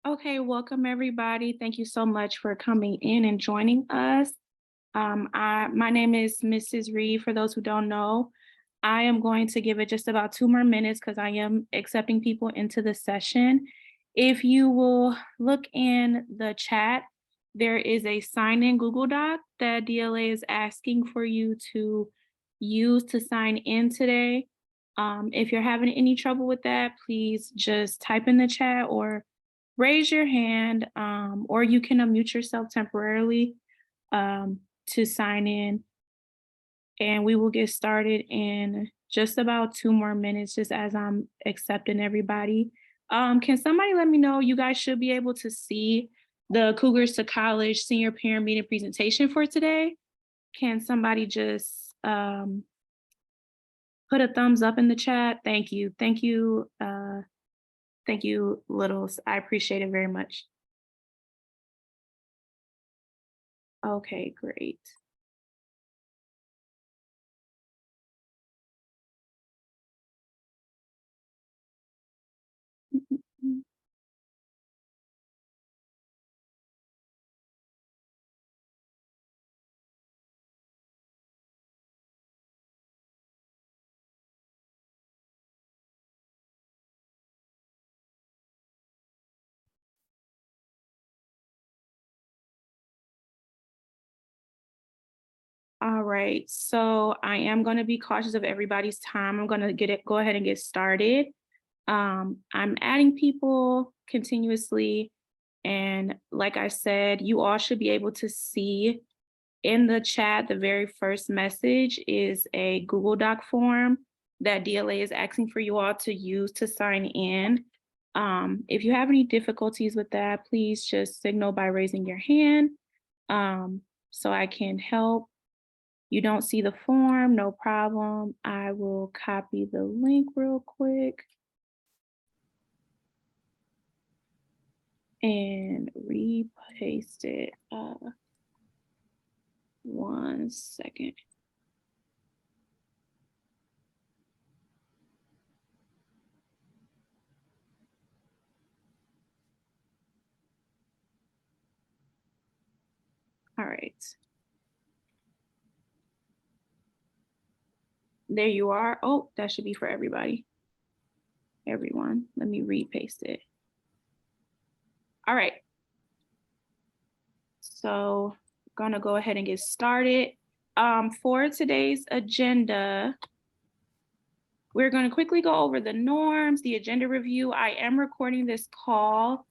Okay, welcome everybody. Thank you so much for coming in and joining us. My name is Mrs. Reed. For those who don't know, I am going to give it just about 2 more minutes because I am accepting people into the session. If you will look in the chat, there is a sign-in Google Doc that DLA is asking for you to use to sign in today. If you're having any trouble with that, please just type in the chat or raise your hand, or you can unmute yourself temporarily to sign in, and we will get started in just about 2 more minutes, just as I'm accepting everybody. Can somebody let me know? You guys should be able to see the Cougars to College senior parent meeting presentation for today. Can somebody just put a thumbs up in the chat? Thank you. Thank you. Thank you, Littles. I appreciate it very much. Okay, great. All right, so I am going to be cautious of everybody's time. I'm going to go ahead and get started. I'm adding people continuously. And like I said, you all should be able to see in the chat, the very first message is a Google Doc form that DLA is asking for you all to use to sign in. If you have any difficulties with that, please just signal by raising your hand so I can help. You don't see the form, no problem. I will copy the link real quick and repaste it. 1 second. All right. There you are. Oh, that should be for everybody. Everyone, let me repaste it. All right. So I'm gonna go ahead and get started. For today's agenda, we're going to quickly go over the norms, the agenda review. I am recording this call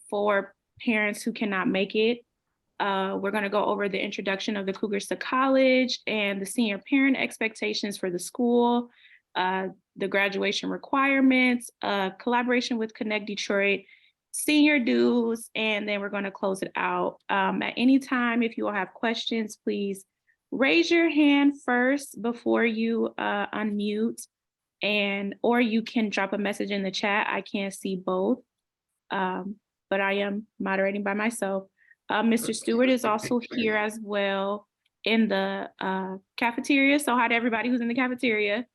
for parents who cannot make it. We're going to go over the introduction of the Cougars to College and the senior parent expectations for the school, the graduation requirements, collaboration with Connect Detroit, senior dues, and then we're going to close it out. At any time, if you all have questions, please raise your hand first before you unmute, or you can drop a message in the chat. I can't see both, but I am moderating by myself. Mr. Stewart is also here as well in the cafeteria. So hi to everybody who's in the cafeteria.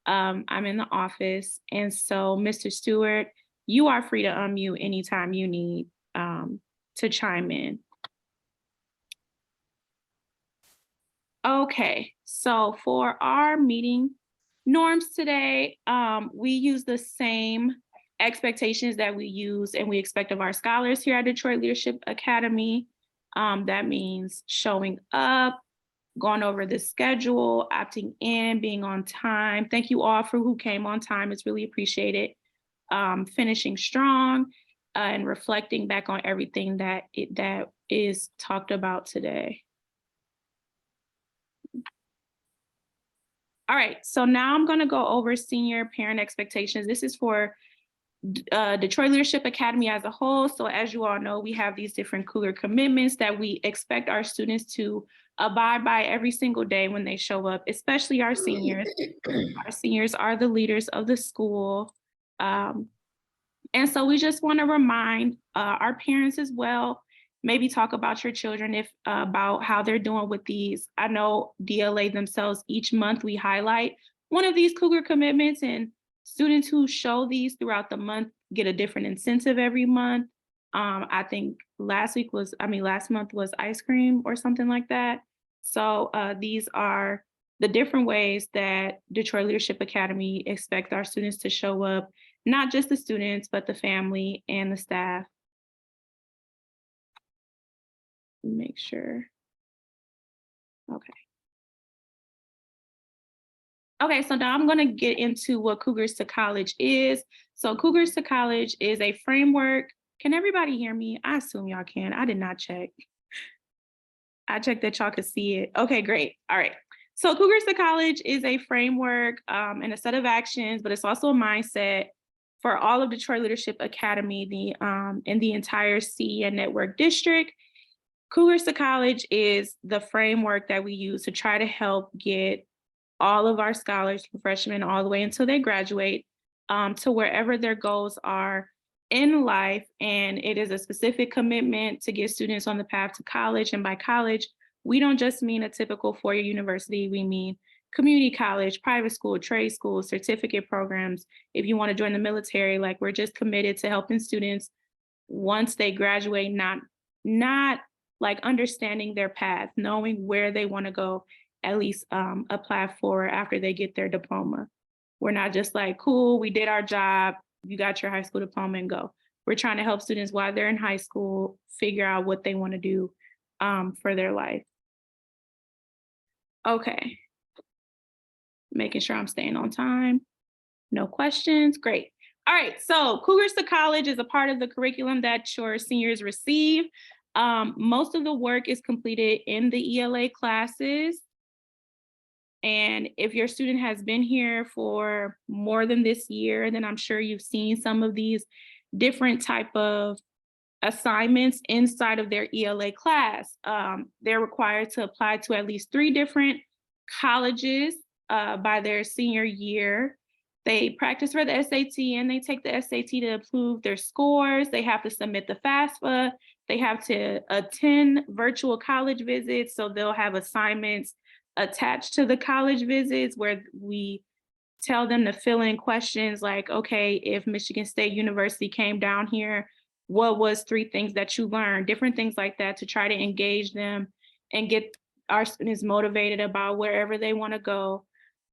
I'm in the office. And so Mr. Stewart, you are free to unmute anytime you need to chime in. Okay, so for our meeting norms today, we use the same expectations that we use and we expect of our scholars here at Detroit Leadership Academy. That means showing up, going over the schedule, opting in, being on time. Thank you all for who came on time. It's really appreciated. Finishing strong and reflecting back on everything that is talked about today. All right, so now I'm going to go over senior parent expectations. This is for Detroit Leadership Academy as a whole. So as you all know, we have these different Cougar commitments that we expect our students to abide by every single day when they show up, especially our seniors. Our seniors are the leaders of the school. And so we just want to remind our parents as well, maybe talk about your children about how they're doing with these. I know DLA themselves, each month we highlight one of these Cougar commitments, and students who show these throughout the month get a different incentive every month. I think last month was ice cream or something like that. So these are the different ways that Detroit Leadership Academy expect our students to show up, not just the students, but the family and the staff. Make sure. Okay. Okay, so now I'm going to get into what Cougars to College is. So Cougars to College is a framework. Can everybody hear me? I assume y'all can. I did not check. I checked that y'all could see it. Okay, great. All right. So Cougars to College is a framework and a set of actions, but it's also a mindset for all of Detroit Leadership Academy, in the entire CEN Network District. Cougars to College is the framework that we use to try to help get all of our scholars from freshmen all the way until they graduate to wherever their goals are in life. And it is a specific commitment to get students on the path to college. And by college, we don't just mean a typical four-year university. We mean community college, private school, trade school, certificate programs. If you want to join the military, like, we're just committed to helping students once they graduate, not like understanding their path, knowing where they want to go, at least apply for after they get their diploma. We're not just like, cool, we did our job, you got your high school diploma and go. We're trying to help students while they're in high school figure out what they want to do for their life. Okay. Making sure I'm staying on time. No questions, great. All right, so Cougars to College is a part of the curriculum that your seniors receive. Most of the work is completed in the ELA classes. And if your student has been here for more than this year, then I'm sure you've seen some of these different type of assignments inside of their ELA class. They're required to apply to at least 3 different colleges by their senior year. They practice for the SAT and they take the SAT to improve their scores. They have to submit the FAFSA. They have to attend virtual college visits. So they'll have assignments attached to the college visits where we tell them to fill in questions like, okay, if Michigan State University came down here, what was 3 things that you learned? Different things like that to try to engage them and get our students motivated about wherever they want to go.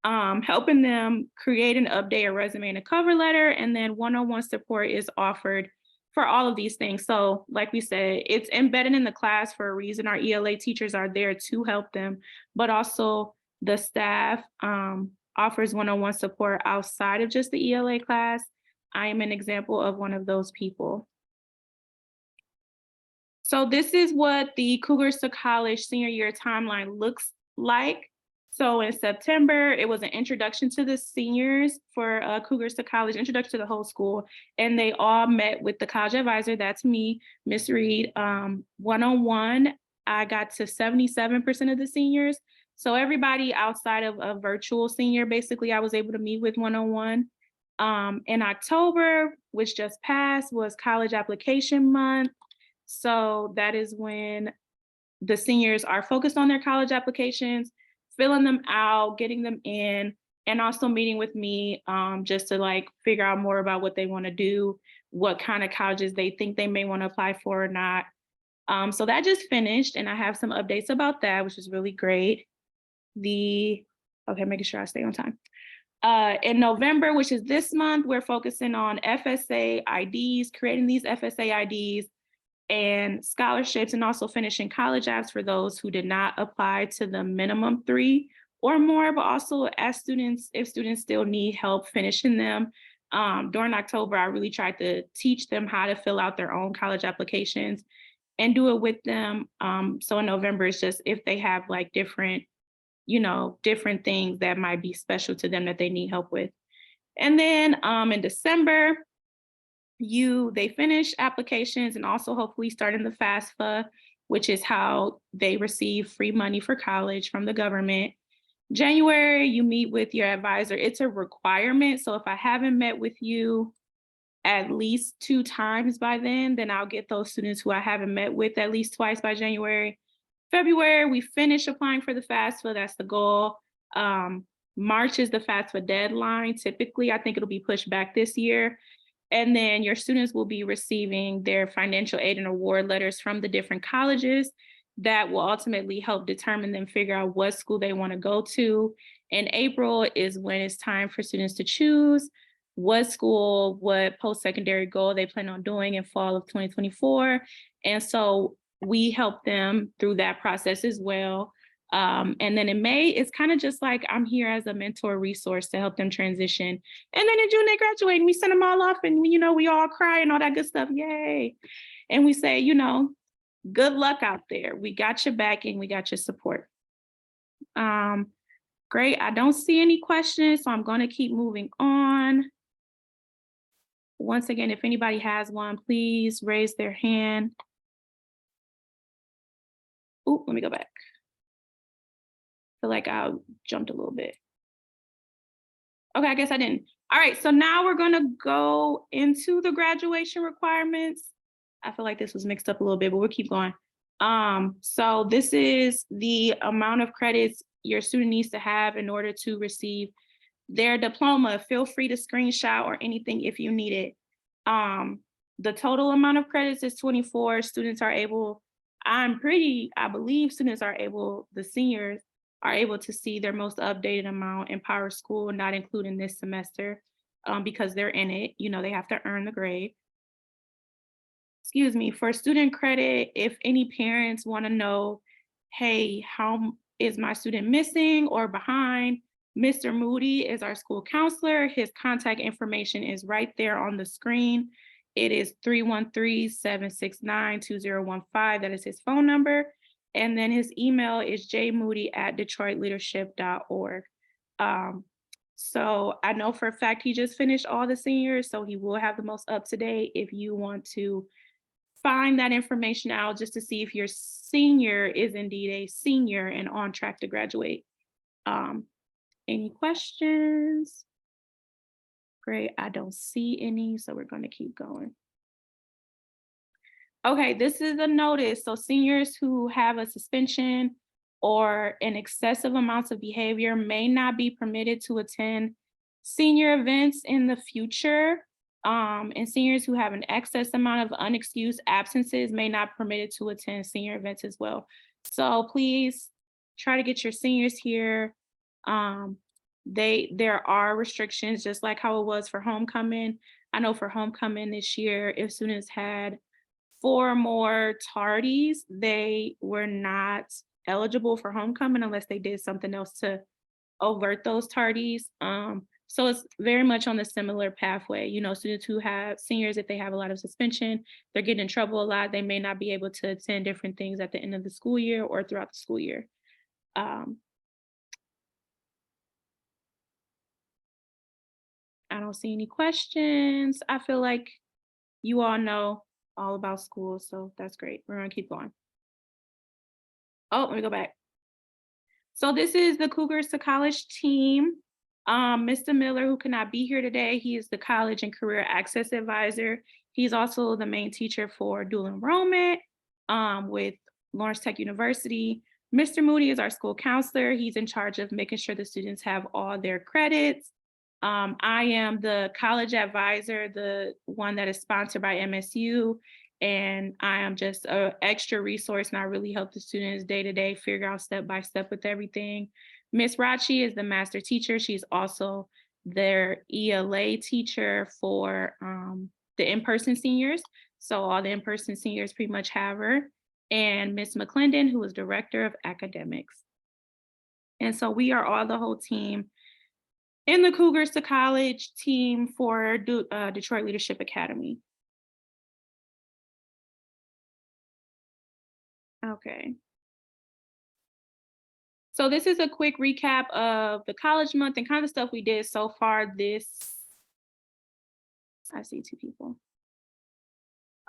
Helping them create and update a resume and a cover letter, and then one-on-one support is offered for all of these things. So like we said, it's embedded in the class for a reason. Our ELA teachers are there to help them, but also the staff offers one-on-one support outside of just the ELA class. I am an example of one of those people. So this is what the Cougars to College senior year timeline looks like. So in September, it was an introduction to the seniors for Cougars to College, introduction to the whole school. And they all met with the college advisor, that's me, Miss Reed, one-on-one. I got to 77% of the seniors. So everybody outside of a virtual senior, basically, I was able to meet with one-on-one. In October, which just passed, was college application month. So that is when the seniors are focused on their college applications, filling them out, getting them in, and also meeting with me just to like figure out more about what they want to do, what kind of colleges they think they may want to apply for or not. So that just finished, and I have some updates about that, which is really great. Okay, making sure I stay on time. In November, which is this month, we're focusing on FSA IDs, creating these FSA IDs, and scholarships, and also finishing college apps for those who did not apply to the minimum 3 or more, but also as students, if students still need help finishing them. During October, I really tried to teach them how to fill out their own college applications and do it with them. So in November, it's just if they have like different things that might be special to them that they need help with. And then in December, they finish applications and also hopefully start in the FAFSA, which is how they receive free money for college from the government. January, you meet with your advisor. It's a requirement. So if I haven't met with you at least 2 times by then I'll get those students who I haven't met with at least twice by January. February, we finish applying for the FAFSA. That's the goal. March is the FAFSA deadline. Typically, I think it'll be pushed back this year. And then your students will be receiving their financial aid and award letters from the different colleges that will ultimately help determine them figure out what school they want to go to. In April is when it's time for students to choose what school, what post-secondary goal they plan on doing in fall of 2024. And so we help them through that process as well. And then in May, it's kind of just like I'm here as a mentor resource to help them transition. And then in June, they graduate and we send them all off and, we all cry and all that good stuff. Yay. And we say, good luck out there. We got your backing. We got your support. Great. I don't see any questions, so I'm going to keep moving on. Once again, if anybody has one, please raise their hand. Oh, let me go back. I feel like I jumped a little bit. Okay, I guess I didn't. All right, so now we're going to go into the graduation requirements. I feel like this was mixed up a little bit, but we'll keep going. So this is the amount of credits your student needs to have in order to receive their diploma. Feel free to screenshot or anything if you need it. The total amount of credits is 24. Students are able, I believe students are able, the seniors are able to see their most updated amount in PowerSchool, not including this semester, because they're in it, they have to earn the grade. Excuse me, for student credit, if any parents want to know, hey, how is my student missing or behind? Mr. Moody is our school counselor. His contact information is right there on the screen. It is 313-769-2015. That is his phone number. And then his email is jmoody@detroitleadership.org. So I know for a fact he just finished all the seniors, so he will have the most up to date if you want to find that information out just to see if your senior is indeed a senior and on track to graduate. Any questions? Great, I don't see any, so we're going to keep going. Okay, this is a notice. So seniors who have a suspension or an excessive amounts of behavior may not be permitted to attend senior events in the future. And seniors who have an excess amount of unexcused absences may not be permitted to attend senior events as well. So please try to get your seniors here. There are restrictions, just like how it was for homecoming. I know for homecoming this year, if students had 4 more tardies, they were not eligible for homecoming unless they did something else to avert those tardies. So it's very much on the similar pathway. Students who have seniors, if they have a lot of suspension, they're getting in trouble a lot. They may not be able to attend different things at the end of the school year or throughout the school year. I don't see any questions. I feel like you all know all about school, so that's great. We're gonna keep going. Oh, let me go back. So this is the Cougars to College team. Mr. Miller, who cannot be here today, he is the College and Career Access Advisor. He's also the main teacher for dual enrollment with Lawrence Tech University. Mr. Moody is our school counselor. He's in charge of making sure the students have all their credits. I am the college advisor, the one that is sponsored by MSU, and I am just an extra resource, and I really help the students day to day figure out step by step with everything. Miss Rachi is the master teacher. She's also their ELA teacher for the in-person seniors. So all the in-person seniors pretty much have her. And Miss McClendon, who is director of academics. And so we are all the whole team in the Cougars to College team for Detroit Leadership Academy. Okay. So this is a quick recap of the college month and kind of stuff we did so far this. I see 2 people.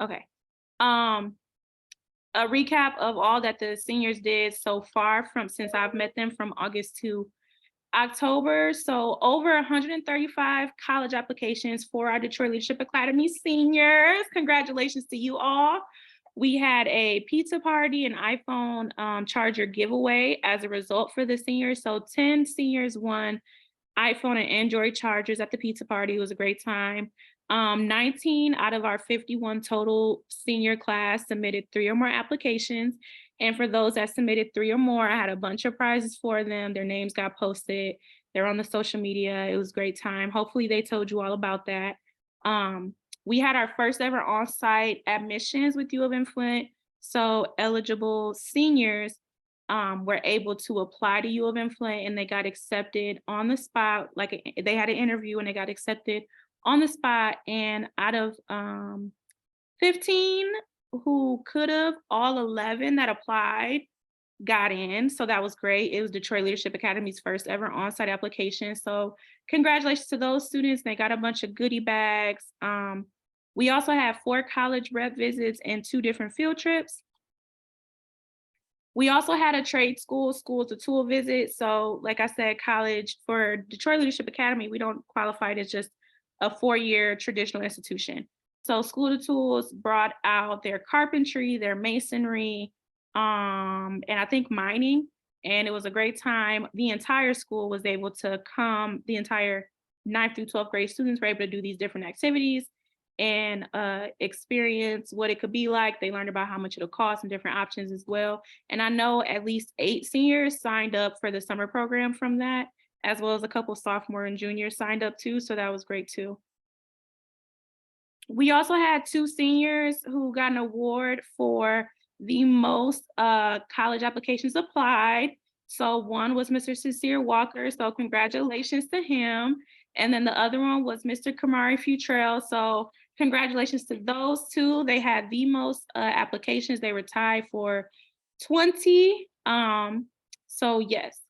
Okay. A recap of all that the seniors did so far since I've met them from August to October. So over 135 college applications for our Detroit Leadership Academy seniors. Congratulations to you all. We had a pizza party and iPhone charger giveaway as a result for the seniors. So 10 seniors won iPhone and Android chargers at the pizza party. It was a great time. 19 out of our 51 total senior class submitted 3 or more applications. And for those that submitted 3 or more, I had a bunch of prizes for them. Their names got posted. They're on the social media. It was a great time. Hopefully they told you all about that. We had our first ever on-site admissions with U of M Flint. So eligible seniors were able to apply to U of M Flint, and they got accepted on the spot. Like they had an interview and they got accepted on the spot. And out of 15 who could have, all 11 that applied got in. So that was great. It was Detroit Leadership Academy's first ever on-site application. So congratulations to those students. They got a bunch of goodie bags. We also had 4 college rep visits and 2 different field trips. We also had a trade school to tool visit. So like I said, college for Detroit Leadership Academy, we don't qualify it as just a 4-year traditional institution. So School to Tools brought out their carpentry, their masonry, and I think mining, and it was a great time. The entire school was able to come, the entire 9th through 12th grade students were able to do these different activities and experience what it could be like. They learned about how much it'll cost and different options as well. And I know at least 8 seniors signed up for the summer program from that, as well as a couple sophomore and juniors signed up too. So that was great too. We also had 2 seniors who got an award for the most college applications applied. So one was Mr. Sincere Walker, so congratulations to him. And then the other one was Mr. Kamari Futrell. So congratulations to those 2. They had the most applications. They were tied for 20. So yes.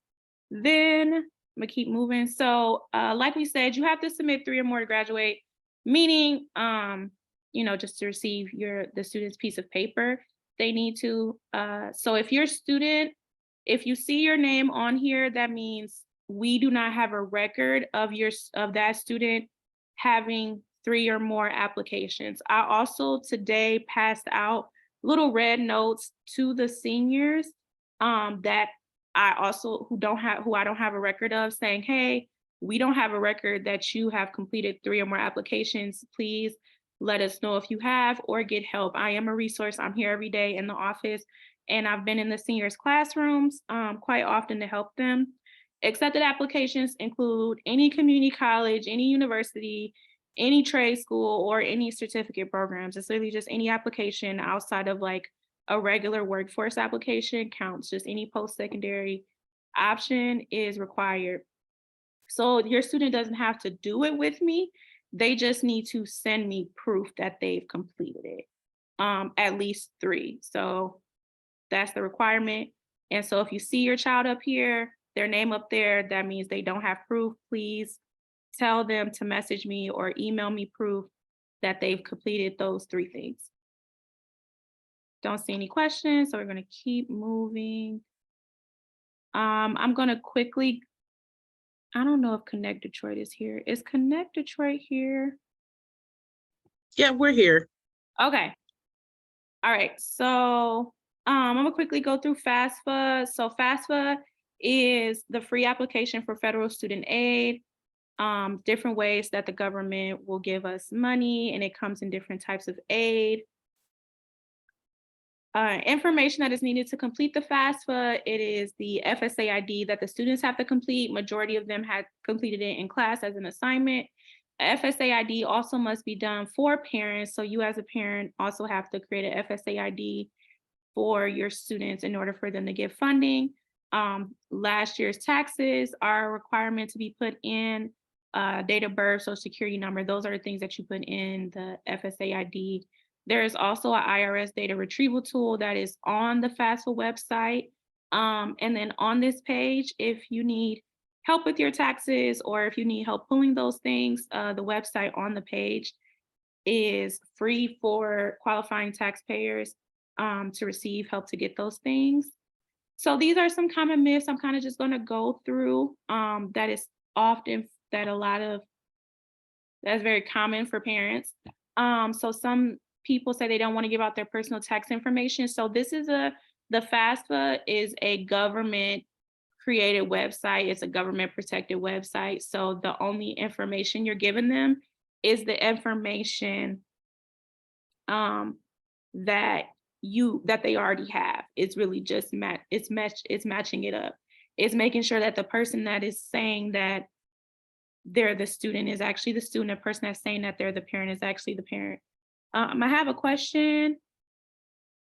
Then I'm gonna keep moving. So like we said, you have to submit 3 or more to graduate, meaning just to receive the student's piece of paper. They need to, so if you're a student, if you see your name on here, that means we do not have a record of that student having 3 or more applications. I also today passed out little red notes to the seniors that who I don't have a record of, saying, hey, we don't have a record that you have completed 3 or more applications. Please let us know if you have, or get help. I am a resource. I'm here every day in the office, and I've been in the seniors' classrooms quite often to help them. Accepted applications include any community college, any university, any trade school, or any certificate programs. It's literally just any application outside of like a regular workforce application counts. Just any post-secondary option is required. So your student doesn't have to do it with me. They just need to send me proof that they've completed it, at least 3. So that's the requirement. And so if you see your child up here, their name up there, that means they don't have proof. Please tell them to message me or email me proof that they've completed those 3 things. Don't see any questions, so we're going to keep moving. I'm going to quickly, I don't know if Connect Detroit is here. Is Connect Detroit here? Yeah, we're here. Okay. All right. So I'm gonna quickly go through FAFSA. So FAFSA is the free application for federal student aid. Different ways that the government will give us money, and it comes in different types of aid. Information that is needed to complete the FAFSA, it is the FSA ID that the students have to complete. Majority of them had completed it in class as an assignment. FSA ID also must be done for parents. So you as a parent also have to create an FSA ID for your students in order for them to get funding. Last year's taxes are a requirement to be put in, date of birth, social security number. Those are the things that you put in the FSA ID. There is also an IRS data retrieval tool that is on the FAFSA website. And then on this page, if you need help with your taxes or if you need help pulling those things, the website on the page is free for qualifying taxpayers to receive help to get those things. So these are some common myths I'm kind of just going to go through that is often that's very common for parents. So some people say they don't want to give out their personal tax information. So this is the FAFSA is a government created website. It's a government protected website. So the only information you're giving them is the information that they already have. It's really just it's matching it up. It's making sure that the person that is saying that they're the student is actually the student. The person that's saying that they're the parent is actually the parent. I have a question.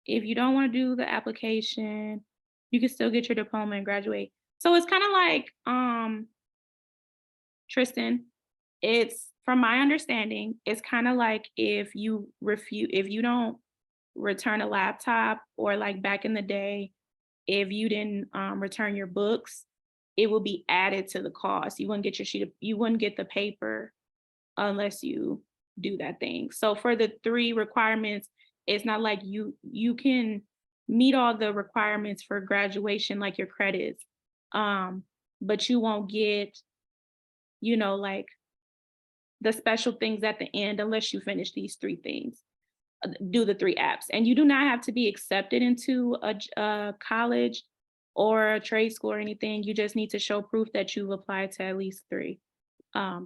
If you don't want to do the application, you can still get your diploma and graduate. So it's kind of like, Tristan, it's from my understanding, it's kind of like if you don't return a laptop, or like back in the day, if you didn't return your books, it will be added to the cost. You wouldn't get you wouldn't get the paper unless you do that thing. So for the 3 requirements, it's not like you can meet all the requirements for graduation, like your credits, but you won't get, like the special things at the end unless you finish these 3 things, do the 3 apps. And you do not have to be accepted into a college or a trade school or anything. You just need to show proof that you've applied to at least 3.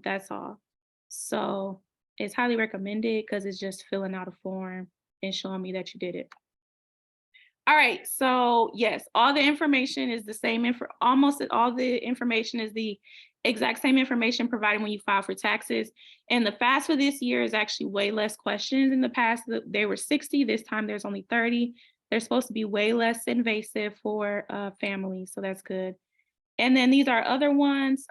That's all. So it's highly recommended because it's just filling out a form and showing me that you did it. All right, so yes, all the information is the same. Almost all the information is the exact same information provided when you file for taxes. And the FAFSA this year is actually way less questions. In the past, they were 60. This time there's only 30. They're supposed to be way less invasive for families, so that's good. And then these are other ones.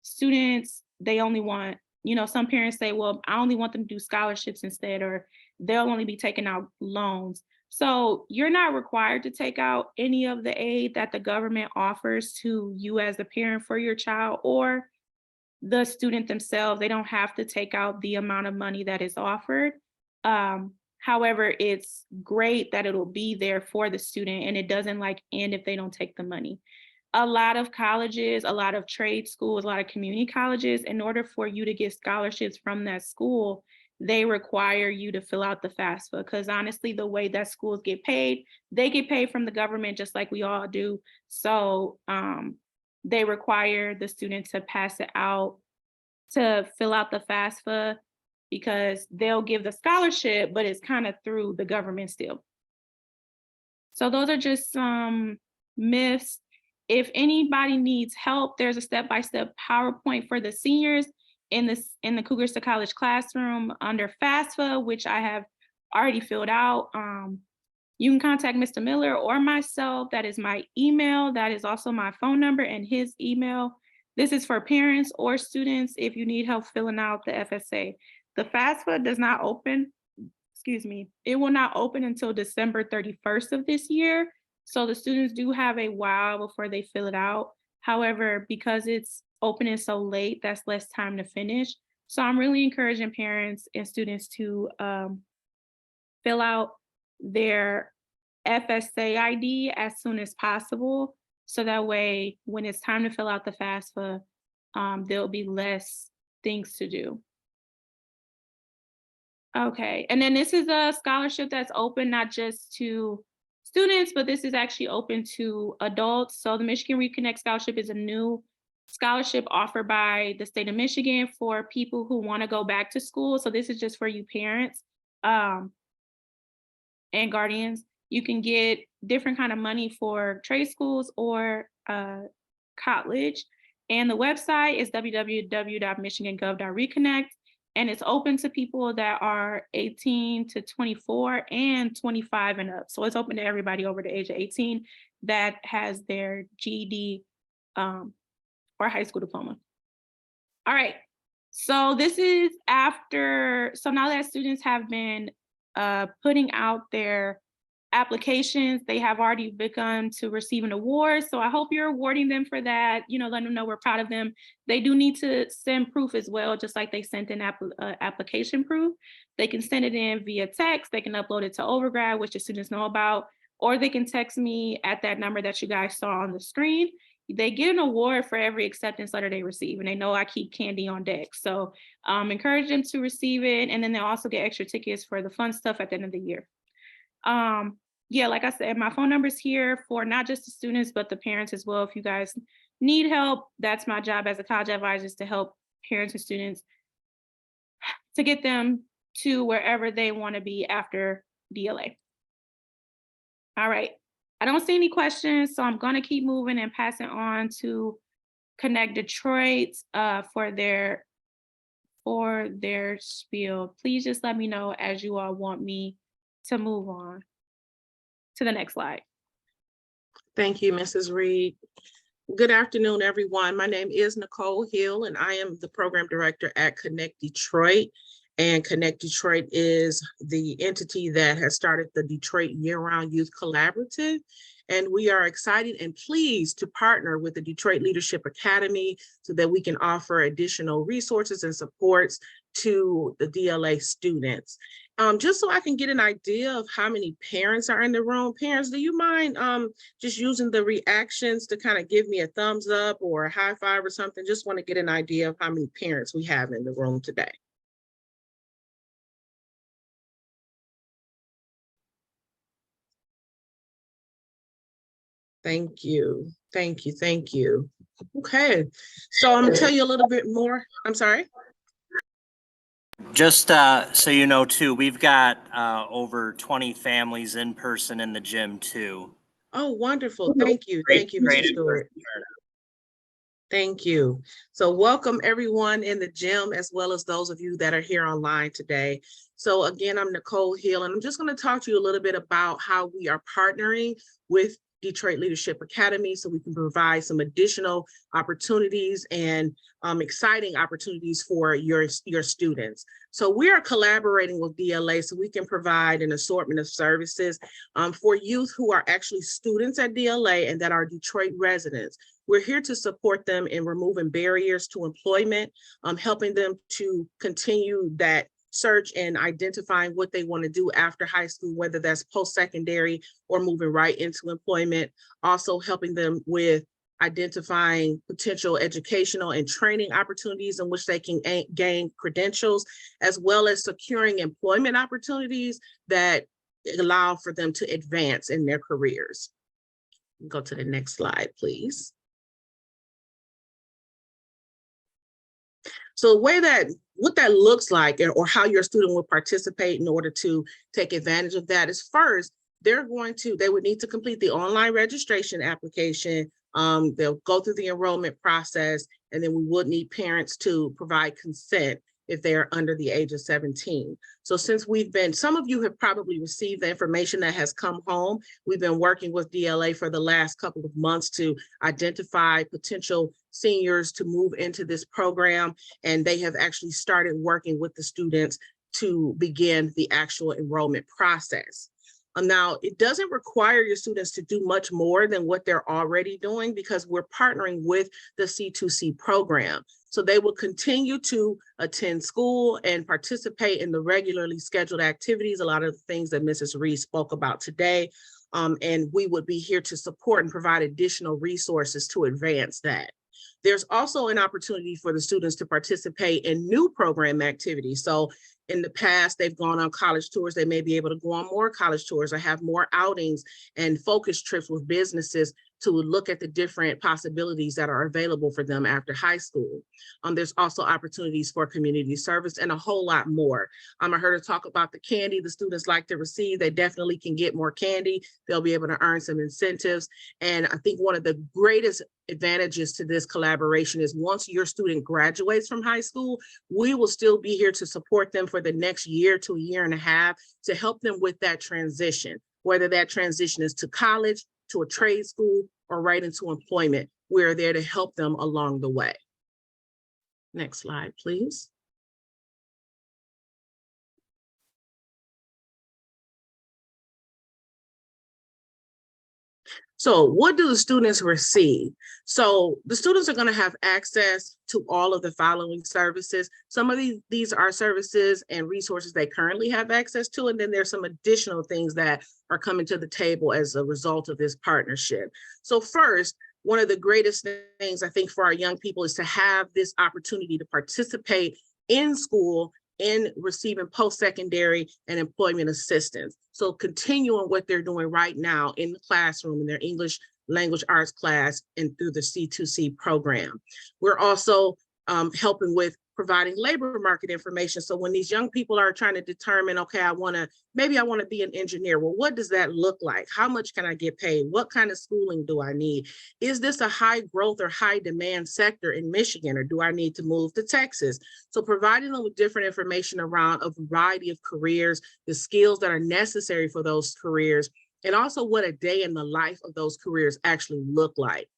Students, they only want, some parents say, well, I only want them to do scholarships instead, or they'll only be taking out loans. So you're not required to take out any of the aid that the government offers to you as a parent for your child, or the student themselves. They don't have to take out the amount of money that is offered. However, it's great that it'll be there for the student, and it doesn't end if they don't take the money. A lot of colleges, a lot of trade schools, a lot of community colleges, in order for you to get scholarships from that school, they require you to fill out the FAFSA, because honestly, the way that schools get paid, they get paid from the government just like we all do. So they require the student to pass it out, to fill out the FAFSA, because they'll give the scholarship, but it's kind of through the government still. So those are just some myths. If anybody needs help, there's a step-by-step PowerPoint for the seniors in the Cougars to College classroom under FAFSA, which I have already filled out. You can contact Mr. Miller or myself. That is my email. That is also my phone number and his email. This is for parents or students if you need help filling out the FSA. The FAFSA does not open, it will not open until December 31st of this year. So the students do have a while before they fill it out. However, because it's opening so late, that's less time to finish. So I'm really encouraging parents and students to fill out their FSA ID as soon as possible. So that way, when it's time to fill out the FAFSA, there'll be less things to do. Okay, and then this is a scholarship that's open not just to students, but this is actually open to adults. So the Michigan Reconnect Scholarship is a new scholarship offered by the state of Michigan for people who want to go back to school. So this is just for you parents and guardians. You can get different kind of money for trade schools or college. And the website is www.michigangov.reconnect. And it's open to people that are 18 to 24 and 25 and up. So it's open to everybody over the age of 18 that has their GED or high school diploma. All right, so this is after, so now that students have been putting out their applications, they have already begun to receive an award. So I hope you're awarding them for that, letting them know we're proud of them. They do need to send proof as well, just like they sent in application proof. They can send it in via text. They can upload it to Overgrad, which the students know about, or they can text me at that number that you guys saw on the screen. They get an award for every acceptance letter they receive, and they know I keep candy on deck. So encourage them to receive it, and then they'll also get extra tickets for the fun stuff at the end of the year. Yeah, like I said, my phone number is here for not just the students, but the parents as well. If you guys need help, that's my job as a college advisor, is to help parents and students to get them to wherever they want to be after DLA. All right. I don't see any questions, so I'm going to keep moving and pass it on to Connect Detroit for their spiel. Please just let me know as you all want me to move on to the next slide. Thank you, Mrs. Reed. Good afternoon, everyone. My name is Nicole Hill, and I am the program director at Connect Detroit. And Connect Detroit is the entity that has started the Detroit Year-Round Youth Collaborative. And we are excited and pleased to partner with the Detroit Leadership Academy so that we can offer additional resources and supports to the DLA students. Just so I can get an idea of how many parents are in the room. Parents, do you mind just using the reactions to kind of give me a thumbs up or a high five or something? Just want to get an idea of how many parents we have in the room today. Thank you. Thank you. Thank you. Okay, so I'm gonna tell you a little bit more. I'm sorry. Just so you know too, we've got over 20 families in person in the gym too. Oh, wonderful. Thank you. Thank you, Mr. Stewart. Thank you. So welcome everyone in the gym, as well as those of you that are here online today. So again, I'm Nicole Hill, and I'm just going to talk to you a little bit about how we are partnering with Detroit Leadership Academy so we can provide some additional opportunities and exciting opportunities for your students. So we are collaborating with DLA so we can provide an assortment of services for youth who are actually students at DLA and that are Detroit residents. We're here to support them in removing barriers to employment, helping them to continue that search and identifying what they want to do after high school, whether that's post-secondary or moving right into employment. Also helping them with identifying potential educational and training opportunities in which they can gain credentials, as well as securing employment opportunities that allow for them to advance in their careers. Go to the next slide, please. So the way that, what that looks like or how your student will participate in order to take advantage of that is first, they would need to complete the online registration application. They'll go through the enrollment process, and then we would need parents to provide consent if they are under the age of 17. So since some of you have probably received the information that has come home, we've been working with DLA for the last couple of months to identify potential seniors to move into this program, and they have actually started working with the students to begin the actual enrollment process. Now, it doesn't require your students to do much more than what they're already doing because we're partnering with the C2C program. So they will continue to attend school and participate in the regularly scheduled activities, a lot of the things that Mrs. Reed spoke about today. And we would be here to support and provide additional resources to advance that. There's also an opportunity for the students to participate in new program activities. So in the past, they've gone on college tours. They may be able to go on more college tours or have more outings and focus trips with businesses to look at the different possibilities that are available for them after high school. There's also opportunities for community service and a whole lot more. I heard her talk about the candy the students like to receive. They definitely can get more candy. They'll be able to earn some incentives. And I think one of the greatest advantages to this collaboration is once your student graduates from high school, we will still be here to support them for the next year to a year and a half to help them with that transition, whether that transition is to college, to a trade school, or right into employment. We're there to help them along the way. Next slide, please. So what do the students receive? So the students are going to have access to all of the following services. Some of these are services and resources they currently have access to, and then there's some additional things that are coming to the table as a result of this partnership. So first, one of the greatest things I think for our young people is to have this opportunity to participate in school in receiving post-secondary and employment assistance. So continuing what they're doing right now in the classroom in their English language arts class and through the C2C program. We're also helping with providing labor market information. So when these young people are trying to determine, okay, maybe I want to be an engineer. Well, what does that look like? How much can I get paid? What kind of schooling do I need? Is this a high growth or high demand sector in Michigan, or do I need to move to Texas? So providing them with different information around a variety of careers, the skills that are necessary for those careers, and also what a day in the life of those careers actually look like.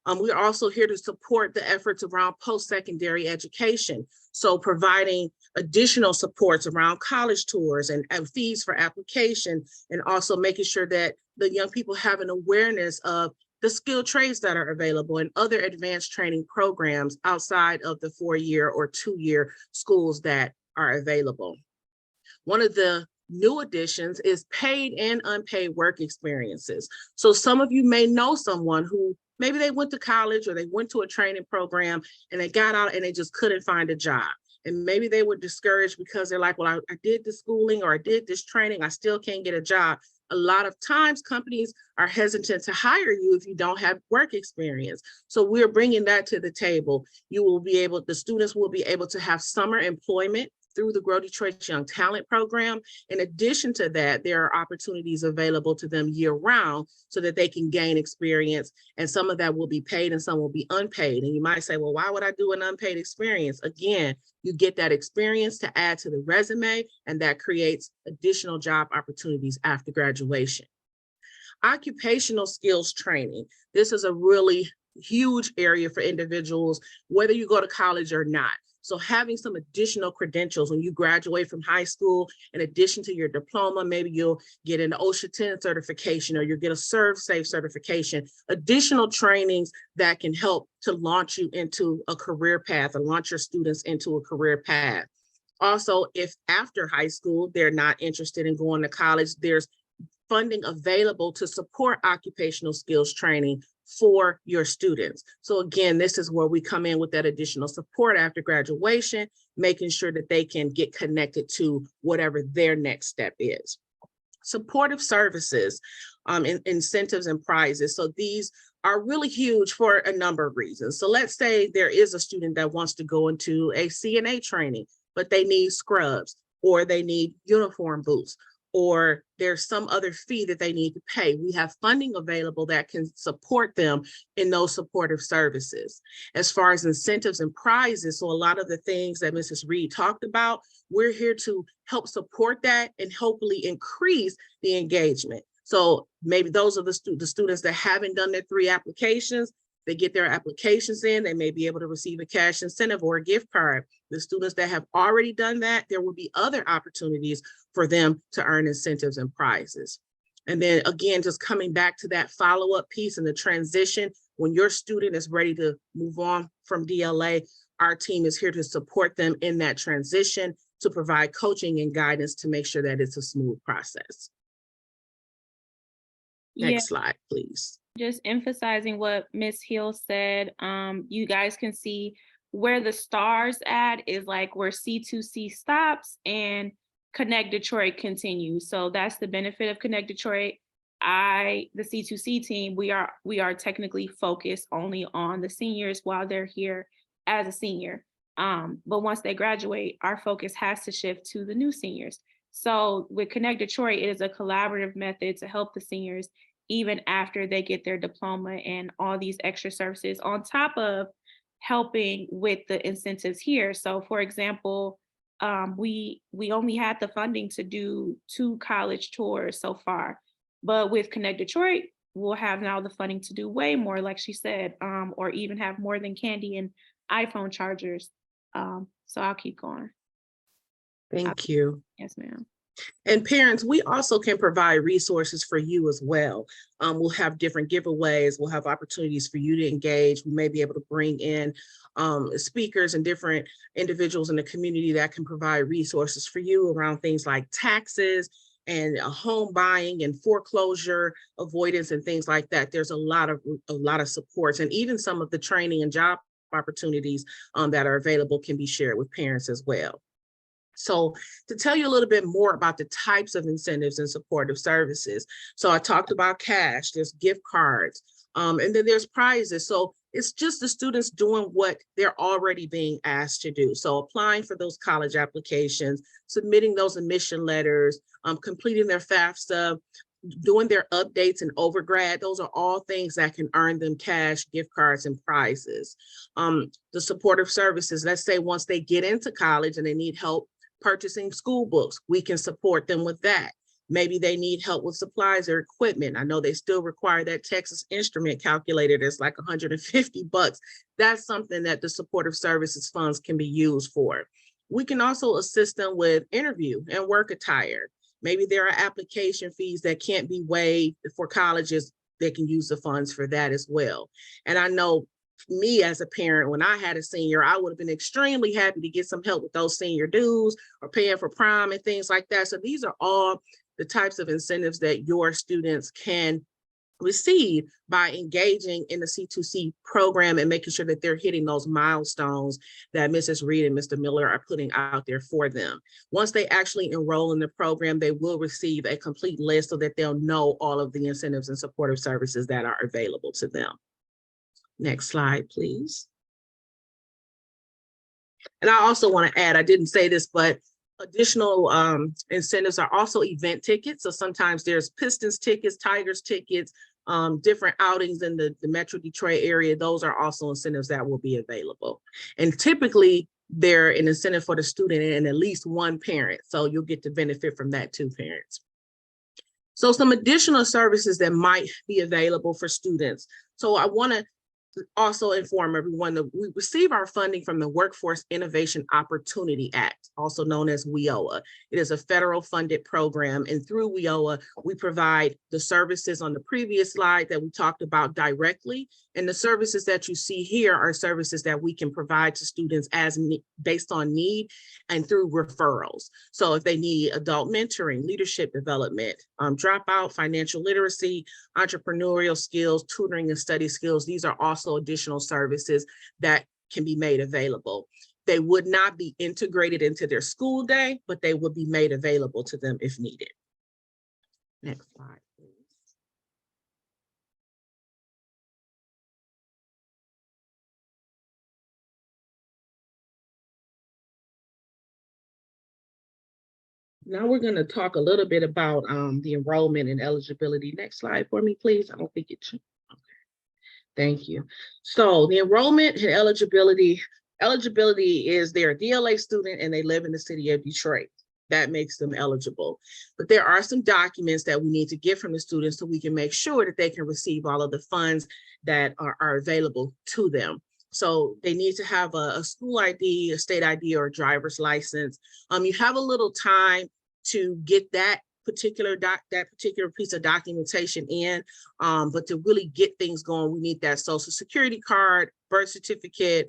We're also here to support the efforts around post-secondary education. So providing additional supports around college tours and fees for application, and also making sure that the young people have an awareness of the skilled trades that are available and other advanced training programs outside of the 4-year or 2-year schools that are available. One of the new additions is paid and unpaid work experiences. So some of you may know someone who maybe they went to college or they went to a training program and they got out and they just couldn't find a job. And maybe they were discouraged because they're like, well, I did the schooling or I did this training, I still can't get a job. A lot of times companies are hesitant to hire you if you don't have work experience. So we're bringing that to the table. The students will be able to have summer employment through the Grow Detroit Young Talent Program. In addition to that, there are opportunities available to them year round so that they can gain experience, and some of that will be paid and some will be unpaid. And you might say, well, why would I do an unpaid experience? Again, you get that experience to add to the resume, and that creates additional job opportunities after graduation. Occupational skills training. This is a really huge area for individuals, whether you go to college or not. So having some additional credentials when you graduate from high school, in addition to your diploma, maybe you'll get an OSHA 10 certification or you'll get a ServSafe certification, additional trainings that can help to launch you into a career path or launch your students into a career path. Also, if after high school, they're not interested in going to college, there's funding available to support occupational skills training for your students. So again, this is where we come in with that additional support after graduation, making sure that they can get connected to whatever their next step is. Supportive services, incentives and prizes. So these are really huge for a number of reasons. So let's say there is a student that wants to go into a CNA training, but they need scrubs or they need uniform boots, or there's some other fee that they need to pay. We have funding available that can support them in those supportive services. As far as incentives and prizes, so a lot of the things that Mrs. Reed talked about, we're here to help support that and hopefully increase the engagement. So maybe those are the students that haven't done their 3 applications. They get their applications in, they may be able to receive a cash incentive or a gift card. The students that have already done that, there will be other opportunities for them to earn incentives and prizes. And then again, just coming back to that follow-up piece and the transition, when your student is ready to move on from DLA, our team is here to support them in that transition, to provide coaching and guidance to make sure that it's a smooth process. Next slide, please. Just emphasizing what Ms. Hill said, you guys can see where the stars at is like where C2C stops and Connect Detroit continues. So that's the benefit of Connect Detroit. The C2C team, we are technically focused only on the seniors while they're here as a senior. But once they graduate, our focus has to shift to the new seniors. So with Connect Detroit, it is a collaborative method to help the seniors even after they get their diploma and all these extra services on top of helping with the incentives here. So for example, we only had the funding to do 2 college tours so far, but with Connect Detroit, we'll have now the funding to do way more, like she said, or even have more than candy and iPhone chargers. So I'll keep going. Thank you. Yes, ma'am. And parents, we also can provide resources for you as well. We'll have different giveaways. We'll have opportunities for you to engage. We may be able to bring in speakers and different individuals in the community that can provide resources for you around things like taxes and home buying and foreclosure avoidance and things like that. There's a lot of supports, and even some of the training and job opportunities that are available can be shared with parents as well. So to tell you a little bit more about the types of incentives and supportive services. So I talked about cash, there's gift cards, and then there's prizes. So It's just the students doing what they're already being asked to do. So applying for those college applications, submitting those admission letters, completing their FAFSA, doing their updates and overgrad, those are all things that can earn them cash, gift cards, and prizes. The supportive services, let's say once they get into college and they need help purchasing school books, we can support them with that. Maybe they need help with supplies or equipment. I know they still require that Texas Instrument calculator that's like $150. That's something that the supportive services funds can be used for. We can also assist them with interview and work attire. Maybe there are application fees that can't be waived for colleges. They can use the funds for that as well. And I know me as a parent, when I had a senior, I would have been extremely happy to get some help with those senior dues or paying for prom and things like that. So these are all the types of incentives that your students can receive by engaging in the C2C program and making sure that they're hitting those milestones that Mrs. Reed and Mr. Miller are putting out there for them. Once they actually enroll in the program, they will receive a complete list so that they'll know all of the incentives and supportive services that are available to them. Next slide, please. And I also want to add, I didn't say this, but additional incentives are also event tickets. So sometimes there's Pistons tickets, Tigers tickets, different outings in the Metro Detroit area. Those are also incentives that will be available. And typically they're an incentive for the student and at least one parent. So you'll get to benefit from that too, parents. So some additional services that might be available for students. So I want to also inform everyone that we receive our funding from the Workforce Innovation Opportunity Act, also known as WIOA. It is a federal funded program, and through WIOA, we provide the services on the previous slide that we talked about directly, and the services that you see here are services that we can provide to students as based on need and through referrals. So if they need adult mentoring, leadership development, dropout, financial literacy, entrepreneurial skills, tutoring and study skills, these are also additional services that can be made available. They would not be integrated into their school day, but they would be made available to them if needed. Next slide, please. Now we're going to talk a little bit about the enrollment and eligibility. Next slide for me, please. I don't think it should. Okay. Thank you. So the enrollment and eligibility is they're a DLA student and they live in the city of Detroit. That makes them eligible. But there are some documents that we need to get from the students so we can make sure that they can receive all of the funds that are available to them. So they need to have a school ID, a state ID, or a driver's license. You have a little time to get that particular piece of documentation in, but to really get things going, we need that social security card, birth certificate,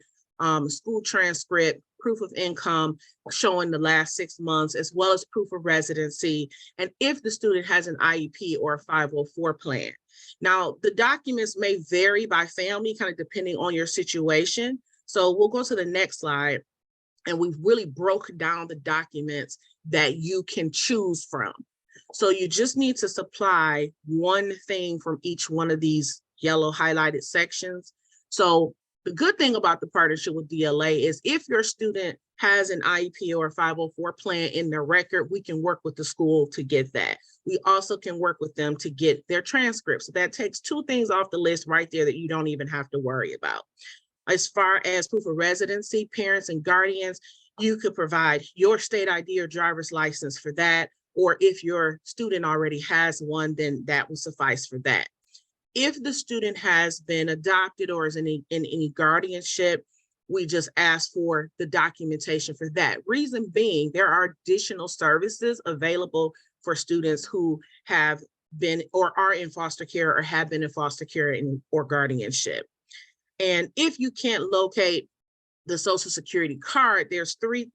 school transcript, proof of income showing the last 6 months, as well as proof of residency, and if the student has an IEP or a 504 plan. Now, the documents may vary by family, kind of depending on your situation. So we'll go to the next slide, and we've really broken down the documents that you can choose from. So you just need to supply one thing from each one of these yellow highlighted sections. So the good thing about the partnership with DLA is if your student has an IEP or a 504 plan in their record, we can work with the school to get that. We also can work with them to get their transcripts. So that takes 2 things off the list right there that you don't even have to worry about. As far as proof of residency, parents and guardians, you could provide your state ID or driver's license for that. Or if your student already has one, then that will suffice for that. If the student has been adopted or is in any guardianship, we just ask for the documentation for that. Reason being, there are additional services available for students who have been or are in foster care or have been in foster care or guardianship. And if you can't locate the Social Security card, there's three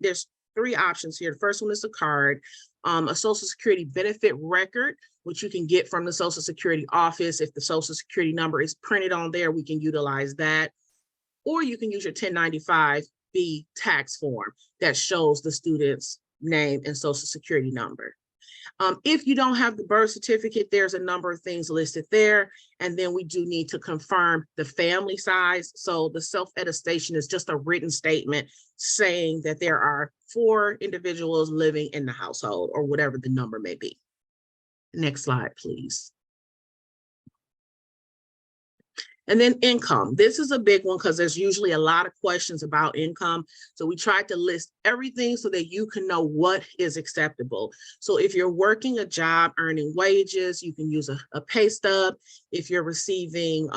options here. The first one is the card, a Social Security benefit record, which you can get from the Social Security office. If the Social Security number is printed on there, we can utilize that. Or you can use your 1095-B tax form that shows the student's name and Social Security number. If you don't have the birth certificate, there's a number of things listed there. And then we do need to confirm the family size. So the self-attestation is just a written statement saying that there are 4 individuals living in the household or whatever the number may be. Next slide, please. And then income. This is a big one because there's usually a lot of questions about income. So we tried to list everything so that you can know what is acceptable. So if you're working a job earning wages, you can use a pay stub. If you're receiving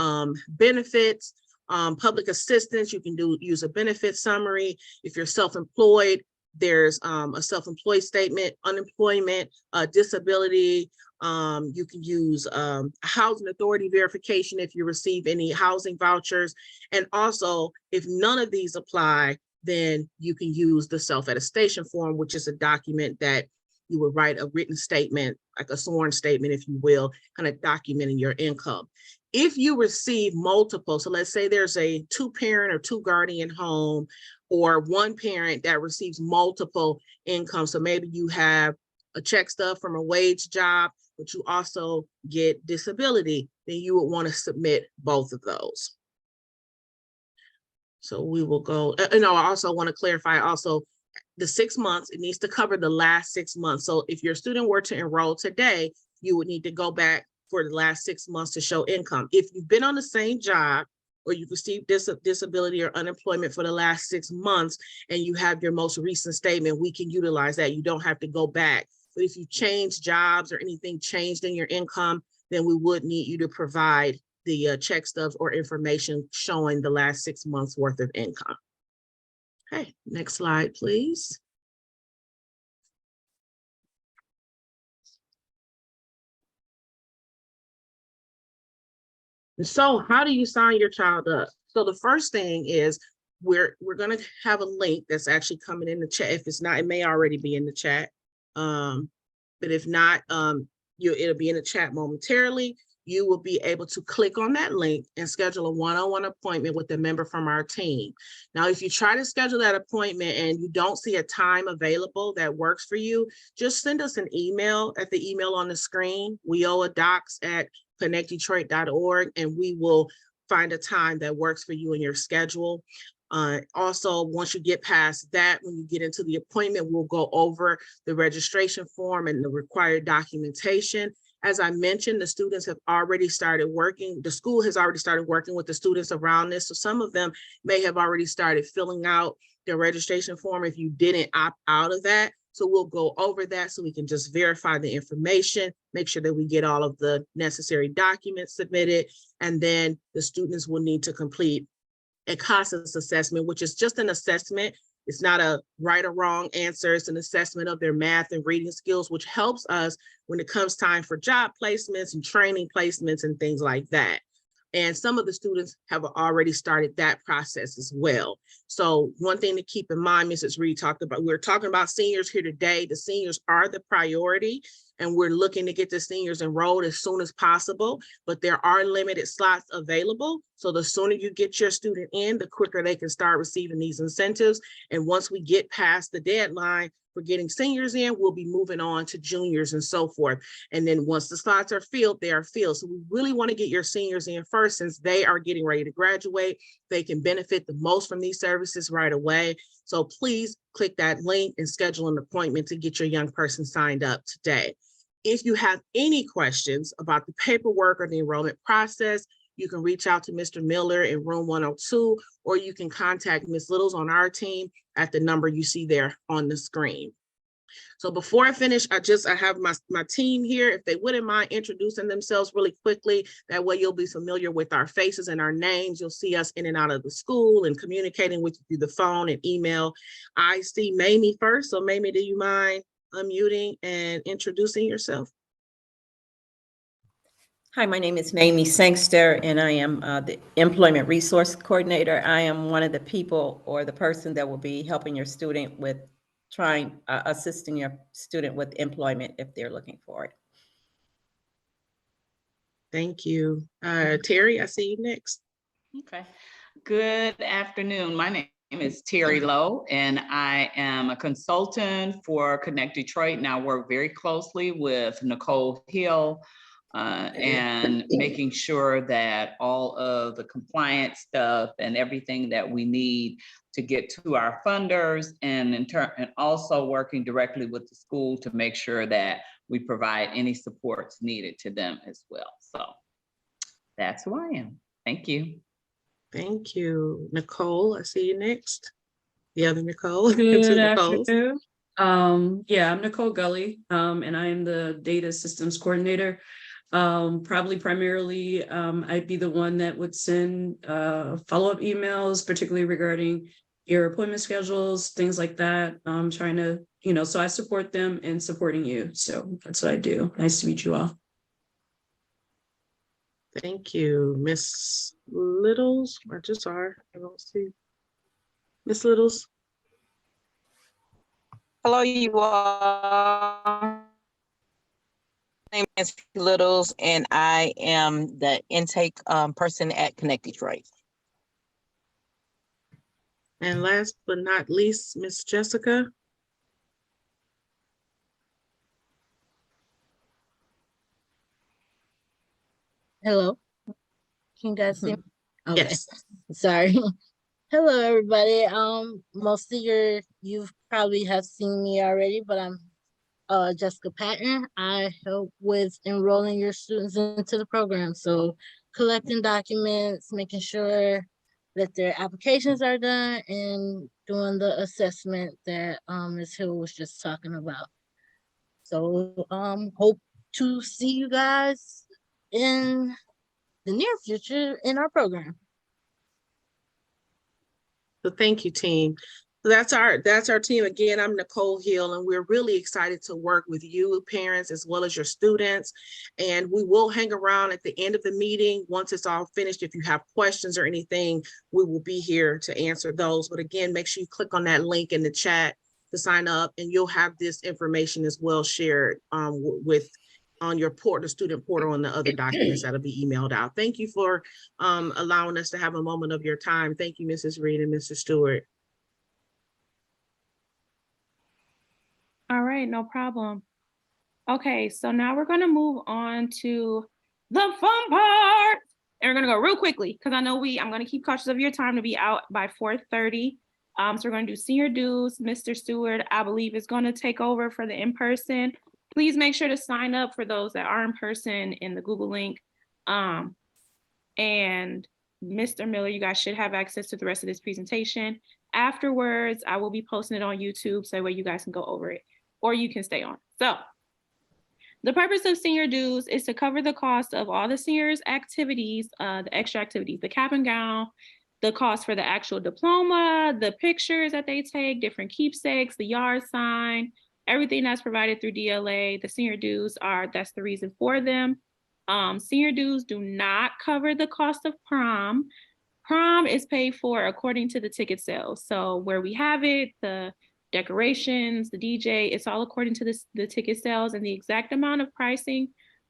benefits, public assistance, you can use a benefit summary. If you're self-employed, there's a self-employed statement, unemployment, disability. You can use a housing authority verification if you receive any housing vouchers. And also, if none of these apply, then you can use the self-attestation form, which is a document that you would write a written statement, like a sworn statement, if you will, kind of documenting your income. If you receive multiple, so let's say there's a 2-parent or 2-guardian home, or 1 parent that receives multiple income. So maybe you have a check stub from a wage job, but you also get disability, then you would want to submit both of those. So we will go, and I also want to clarify also the 6 months, it needs to cover the last 6 months. So if your student were to enroll today, you would need to go back for the last 6 months to show income. If you've been on the same job or you've received disability or unemployment for the last 6 months and you have your most recent statement, we can utilize that. You don't have to go back. But if you change jobs or anything changed in your income, then we would need you to provide the check stubs or information showing the last 6 months worth of income. Okay, next slide, please. And so how do you sign your child up? So the first thing is we're going to have a link that's actually coming in the chat. If it's not, it may already be in the chat. But if not, it'll be in the chat momentarily. You will be able to click on that link and schedule a one-on-one appointment with a member from our team. Now, if you try to schedule that appointment and you don't see a time available that works for you, just send us an email at the email on the screen, weoadocs@connectdetroit.org, and we will find a time that works for you in your schedule. Also, once you get past that, when you get into the appointment, we'll go over the registration form and the required documentation. As I mentioned, the students have already started working. The school has already started working with the students around this. So some of them may have already started filling out their registration form if you didn't opt out of that. So we'll go over that so we can just verify the information, make sure that we get all of the necessary documents submitted, and then the students will need to complete a CASAS assessment, which is just an assessment. It's not a right or wrong answer. It's an assessment of their math and reading skills, which helps us when it comes time for job placements and training placements and things like that. And some of the students have already started that process as well. So one thing to keep in mind, Mrs. Reed talked about, we're talking about seniors here today. The seniors are the priority, and we're looking to get the seniors enrolled as soon as possible, but there are limited slots available. So the sooner you get your student in, the quicker they can start receiving these incentives. And once we get past the deadline for getting seniors in, we'll be moving on to juniors and so forth. And then once the slots are filled, they are filled. So we really want to get your seniors in first, since they are getting ready to graduate. They can benefit the most from these services right away. So please click that link and schedule an appointment to get your young person signed up today. If you have any questions about the paperwork or the enrollment process, you can reach out to Mr. Miller in room 102, or you can contact Ms. Littles on our team at the number you see there on the screen. So before I finish, I have my team here. If they wouldn't mind introducing themselves really quickly, that way you'll be familiar with our faces and our names. You'll see us in and out of the school and communicating with you through the phone and email. I see Mamie first. So Mamie, do you mind unmuting and introducing yourself? Hi, my name is Mamie Sangster, and I am the Employment Resource Coordinator. I am one of the people or the person that will be helping your student with assisting your student with employment if they're looking for it. Thank you. Terry, I see you next. Okay. Good afternoon. My name is Terry Lowe, and I am a consultant for Connect Detroit, and I work very closely with Nicole Hill and making sure that all of the compliance stuff and everything that we need to get to our funders, and and also working directly with the school to make sure that we provide any supports needed to them as well. So that's who I am. Thank you. Thank you. Nicole, I see you next. The other Nicole. Good Two Nicoles. afternoon. Yeah, I'm Nicole Gully, and I am the data systems coordinator. Probably primarily, I'd be the one that would send follow-up emails, particularly regarding your appointment schedules, things like that. Trying to, so I support them in supporting you. So that's what I do. Nice to meet you all. Thank you. Miss Littles, or just R, I don't see. Miss Littles. Hello, you all. My name is Littles, and I am the intake person at Connect Detroit. And last but not least, Miss Jessica. Hello. Can you guys see me? Okay. Yes. Sorry. Hello, everybody. Most of you probably have seen me already, but I'm Jessica Patton. I help with enrolling your students into the program. So collecting documents, making sure that their applications are done, and doing the assessment that Ms. Hill was just talking about. So hope to see you guys in the near future in our program. So thank you, team. So that's our team. Again, I'm Nicole Hill, and we're really excited to work with you, parents, as well as your students. And we will hang around at the end of the meeting. Once it's all finished, if you have questions or anything, we will be here to answer those. But again, make sure you click on that link in the chat to sign up, and you'll have this information as well shared on your the student portal, and the other documents that'll be emailed out. Thank you for allowing us to have a moment of your time. Thank you, Mrs. Reed and Mr. Stewart. All right, no problem. Okay, so now we're gonna move on to the fun part. And we're gonna go real quickly because I know I'm gonna keep cautious of your time to be out by 4:30. So we're gonna do senior dues. Mr. Stewart, I believe, is gonna take over for the in-person. Please make sure to sign up for those that are in person in the Google link. And Mr. Miller, you guys should have access to the rest of this presentation. Afterwards, I will be posting it on YouTube so that way you guys can go over it, or you can stay on. So the purpose of senior dues is to cover the cost of all the seniors' activities, the extra activities, the cap and gown, the cost for the actual diploma, the pictures that they take, different keepsakes, the yard sign, everything that's provided through DLA. The senior dues that's the reason for them. Senior dues do not cover the cost of prom. Prom is paid for according to the ticket sales. So where we have it, the decorations, the DJ, it's all according to the ticket sales, and the exact amount of pricing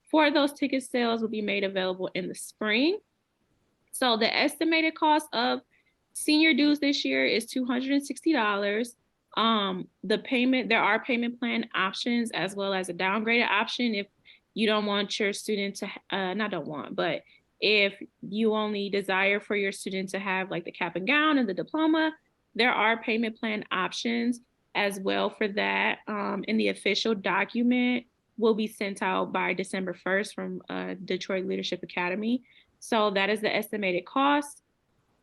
for those ticket sales will be made available in the spring. So the estimated cost of senior dues this year is $260. There are payment plan options as well as a downgraded option if you don't want your student to, but if you only desire for your student to have like the cap and gown and the diploma, there are payment plan options as well for that. And the official document will be sent out by December 1st from Detroit Leadership Academy. So that is the estimated cost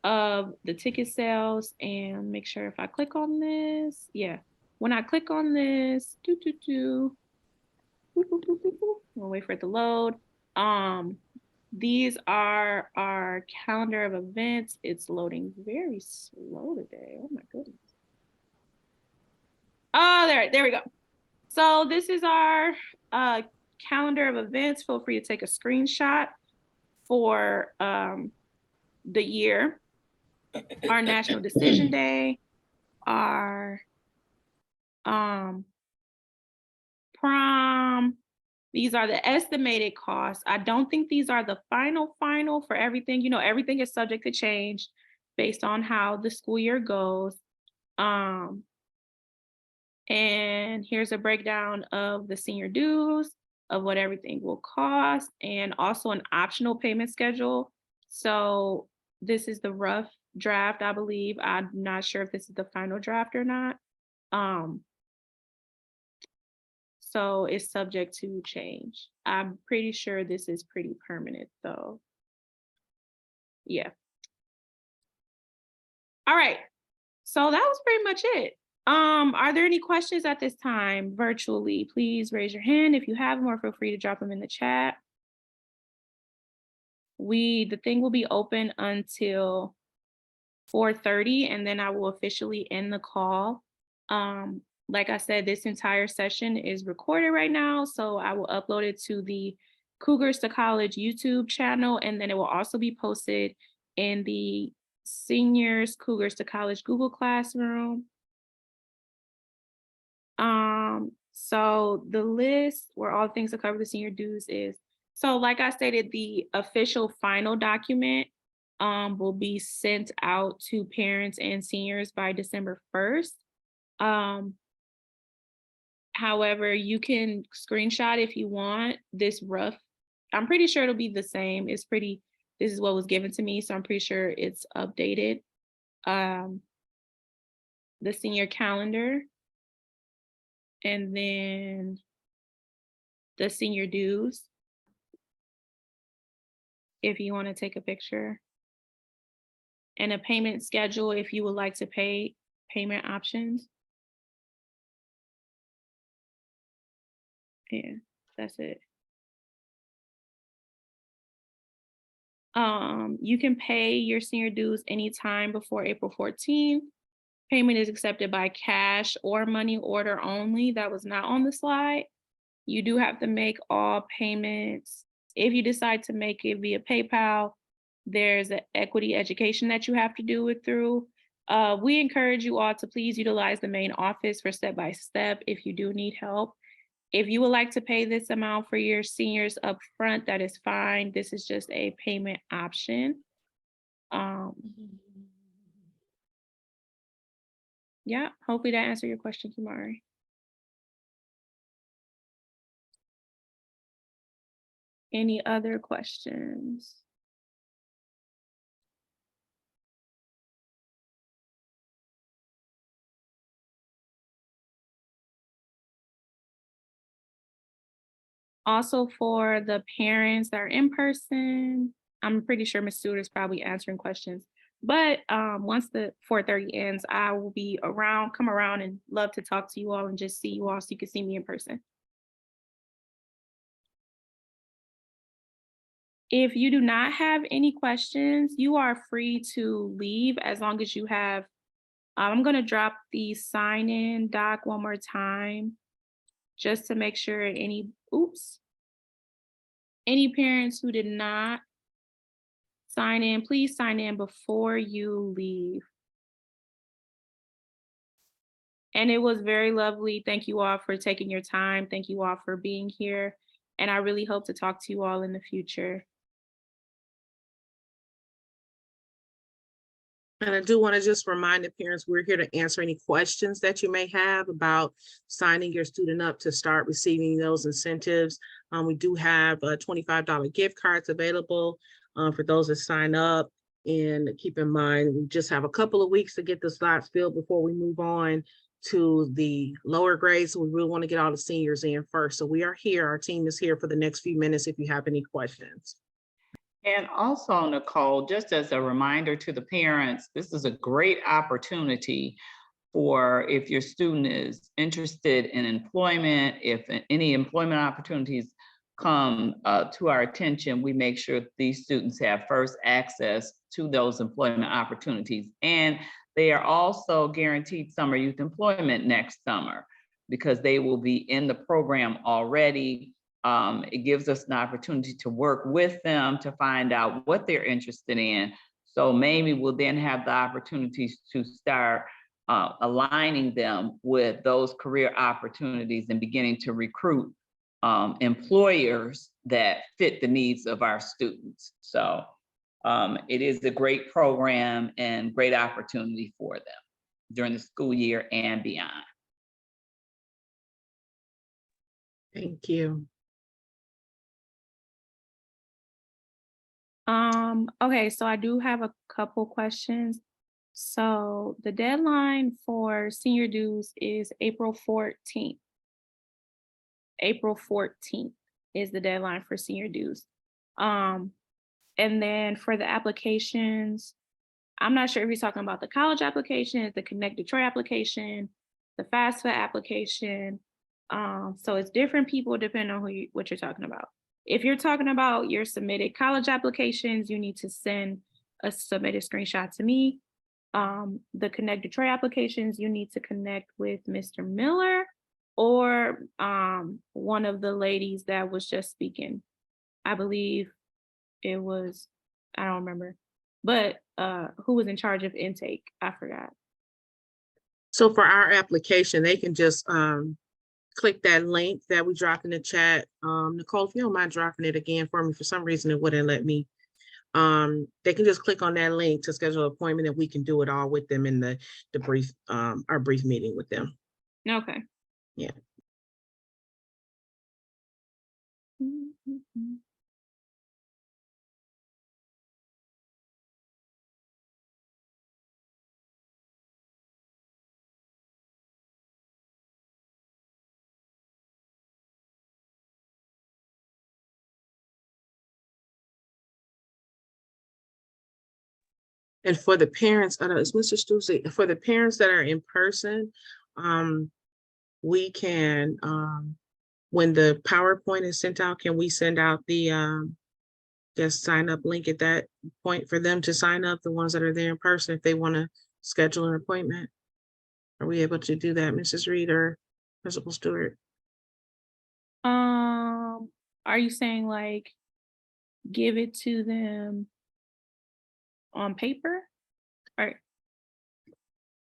of the ticket sales. And make sure if I click on this, when I click on this, we'll wait for it to load. These are our calendar of events. It's loading very slow today. Oh my goodness. Oh, there we go. So this is our calendar of events. Feel free to take a screenshot for the year. Our National Decision Day, our prom. These are the estimated costs. I don't think these are the final for everything. Everything is subject to change based on how the school year goes. And here's a breakdown of the senior dues, of what everything will cost, and also an optional payment schedule. So this is the rough draft, I believe. I'm not sure if this is the final draft or not. So it's subject to change. I'm pretty sure this is pretty permanent though. Yeah. All right. So that was pretty much it. Are there any questions at this time virtually? Please raise your hand if you have them, or feel free to drop them in the chat. The thing will be open until 4:30, and then I will officially end the call. Like I said, this entire session is recorded right now, so I will upload it to the Cougars to College YouTube channel, and then it will also be posted in the Seniors Cougars to College Google Classroom. So the list where all things to cover the senior dues is, so like I stated, the official final document will be sent out to parents and seniors by December 1st. However, you can screenshot if you want this rough. I'm pretty sure it'll be the same. This is what was given to me, so I'm pretty sure it's updated. The senior calendar, and then the senior dues, if you want to take a picture, and a payment schedule if you would like to pay, payment options. Yeah, that's it. You can pay your senior dues anytime before April 14th. Payment is accepted by cash or money order only. That was not on the slide. You do have to make all payments. If you decide to make it via PayPal, there's an equity education that you have to do it through. We encourage you all to please utilize the main office for step-by-step if you do need help. If you would like to pay this amount for your seniors up front, that is fine. This is just a payment option. Yeah, hopefully that answered your question, Kumari. Any other questions? Also, for the parents that are in person, I'm pretty sure Ms. Stewart is probably answering questions. But once the 4:30 ends, I will be around, come around, and love to talk to you all and just see you all so you can see me in person. If you do not have any questions, you are free to leave as long as you have, I'm gonna drop the sign-in doc one more time, just to make sure any parents who did not sign in, please sign in before you leave. And it was very lovely. Thank you all for taking your time. Thank you all for being here. And I really hope to talk to you all in the future. And I do want to just remind the parents, we're here to answer any questions that you may have about signing your student up to start receiving those incentives. We do have $25 gift cards available for those that sign up. And keep in mind, we just have a couple of weeks to get the slots filled before we move on to the lower grades. So we really want to get all the seniors in first. So we are here. Our team is here for the next few minutes if you have any questions. And also, Nicole, just as a reminder to the parents, this is a great opportunity for if your student is interested in employment, if any employment opportunities come to our attention, we make sure these students have first access to those employment opportunities. And they are also guaranteed summer youth employment next summer because they will be in the program already. It gives us an opportunity to work with them to find out what they're interested in. So maybe we'll then have the opportunities to start aligning them with those career opportunities and beginning to recruit employers that fit the needs of our students. So It is a great program and great opportunity for them during the school year and beyond. Thank you. Okay, so I do have a couple questions. So the deadline for senior dues is April 14th. April 14th is the deadline for senior dues. And then for the applications, I'm not sure if you're talking about the college application, the Connect Detroit application, the FAFSA application. So it's different people depending on what you're talking about. If you're talking about your submitted college applications, you need to send a submitted screenshot to me. The Connect Detroit applications, you need to connect with Mr. Miller or one of the ladies that was just speaking. I believe it was, I don't remember, but who was in charge of intake? I forgot. So for our application, they can just click that link that we dropped in the chat. Nicole, if you don't mind dropping it again for me, for some reason it wouldn't let me. They can just click on that link to schedule an appointment, and we can do it all with them in the brief, our brief meeting with them. Okay. Yeah. And for the parents, I don't know, it's Mr. Stussy, for the parents that are in person, we can, when the PowerPoint is sent out, can we send out the just sign up link at that point for them to sign up, the ones that are there in person, if they want to schedule an appointment? Are we able to do that, Mrs. Reed or Principal Stewart? Are you saying like give it to them on paper? Or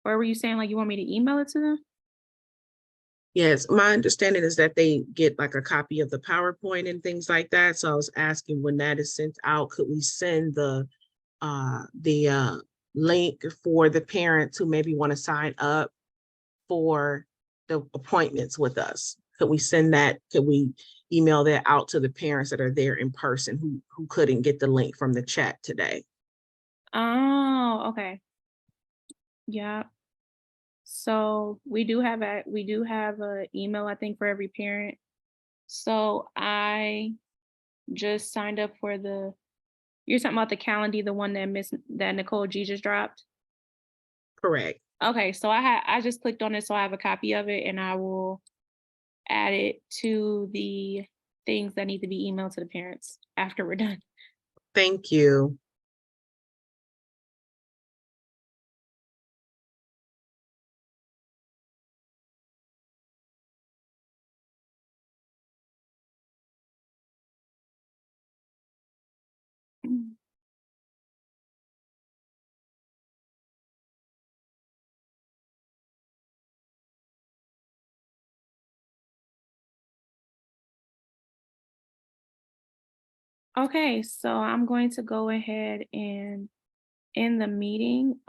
were you saying like you want me to email it to them? Yes, my understanding is that they get like a copy of the PowerPoint and things like that. So I was asking, when that is sent out, could we send the link for the parents who maybe want to sign up for the appointments with us? Could we send that? Could we email that out to the parents that are there in person who couldn't get the link from the chat today? Oh, okay. Yeah. So we do have a email, I think, for every parent. So I just signed up for you're talking about the Calendly, the one that Nicole G just dropped? Correct. Okay, so I just clicked on it, so I have a copy of it, and I will add it to the things that need to be emailed to the parents after we're done. Thank you. Okay, so I'm going to go ahead and end the meeting.